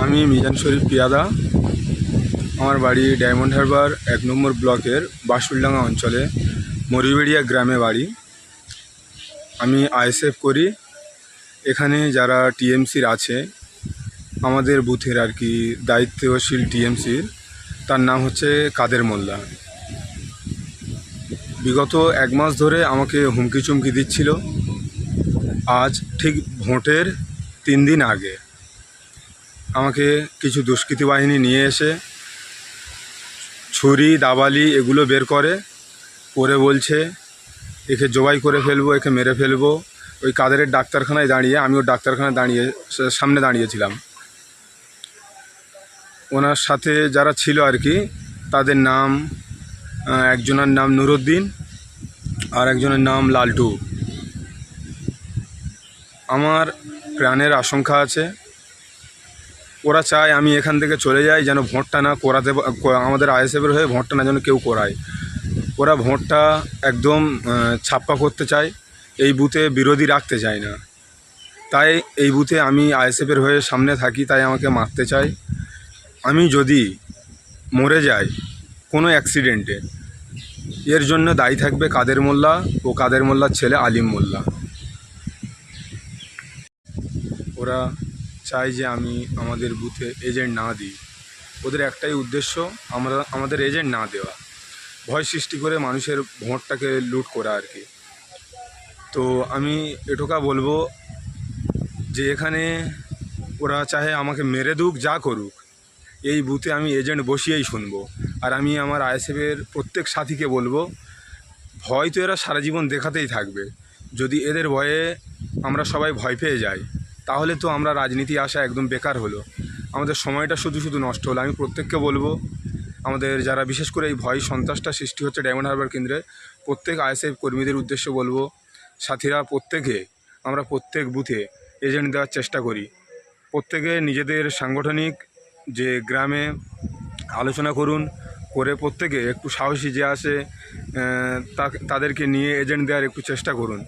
আমি মিজান শরীফ পিয়াদা। আমার বাড়ি ডায়মন্ড হারবার 1 নম্বর ব্লকের বাসুলডাঙ্গা অঞ্চলে মরিবেড়িয়া গ্রামে বাড়ি। আমি আইএসএফ করি। এখানে যারা টিএমসির আছে, আমাদের বুথের আর কি দায়িত্বশীল টিএমসির, তার নাম হচ্ছে কাদের মোল্লা। বিগত 1 মাস ধরে আমাকে হুমকি চুমকি দিচ্ছিল। আজ ঠিক ভোটের 3 দিন আগে আমাকে কিছু দুষ্কৃতী বাহিনী নিয়ে এসে ছুরি দাবালি এগুলো বের করে বলছে একে জবাই করে ফেলবো, একে মেরে ফেলবো। ওই কাদেরের ডাক্তারখানায় দাঁড়িয়ে, আমি ওর ডাক্তারখানায় সামনে দাঁড়িয়েছিলাম। ওনার সাথে যারা ছিল আর কি, তাদের নাম, একজনের নাম নুরুদ্দিন আর একজনের নাম লালটু। আমার প্রাণের আশঙ্কা আছে। ওরা চায় আমি এখান থেকে চলে যাই, যেন ভোটটা না করাতে, আমাদের আইএসএফের হয়ে ভোটটা না যেন কেউ করায়। ওরা ভোটটা একদম ছাপ্পা করতে চায়, এই বুথে বিরোধী রাখতে চায় না। তাই এই বুথে আমি আইএসএফের হয়ে সামনে থাকি, তাই আমাকে মারতে চায়। আমি যদি মরে যাই কোনো অ্যাক্সিডেন্টে, এর জন্য দায়ী থাকবে কাদের মোল্লা ও কাদের মোল্লার ছেলে আলিম মোল্লা। ওরা চায় যে আমি আমাদের বুথে এজেন্ট না দিই। ওদের একটাই উদ্দেশ্য, আমাদের এজেন্ট না দেওয়া, ভয় সৃষ্টি করে মানুষের ভোটটাকে লুট করা আর কি। তো আমি এটুকা বলবো যে এখানে ওরা চাহে আমাকে মেরে দুক, যা করুক, এই বুথে আমি এজেন্ট বসিয়েই শুনবো। আর আমি আমার আইএসএফের প্রত্যেক সাথীকে বলবো, ভয় তো এরা সারা জীবন দেখাতেই থাকবে। যদি এদের ভয়ে আমরা সবাই ভয় পেয়ে যাই, তাহলে তো আমরা রাজনীতি আসা একদম বেকার হলো, আমাদের সময়টা শুধু শুধু নষ্ট হলো। আমি প্রত্যেককে বলবো, আমাদের যারা বিশেষ করে এই ভয় সন্ত্রাসটা সৃষ্টি হচ্ছে ডায়মন্ড হারবার কেন্দ্রে, প্রত্যেক আইএসএফ কর্মীদের উদ্দেশ্যে বলবো, সাথীরা প্রত্যেকে আমরা প্রত্যেক বুথে এজেন্ট দেওয়ার চেষ্টা করি। প্রত্যেকে নিজেদের সাংগঠনিক যে গ্রামে আলোচনা করুন, করে প্রত্যেকে একটু সাহসী যে আসে তাদেরকে নিয়ে এজেন্ট দেওয়ার একটু চেষ্টা করুন।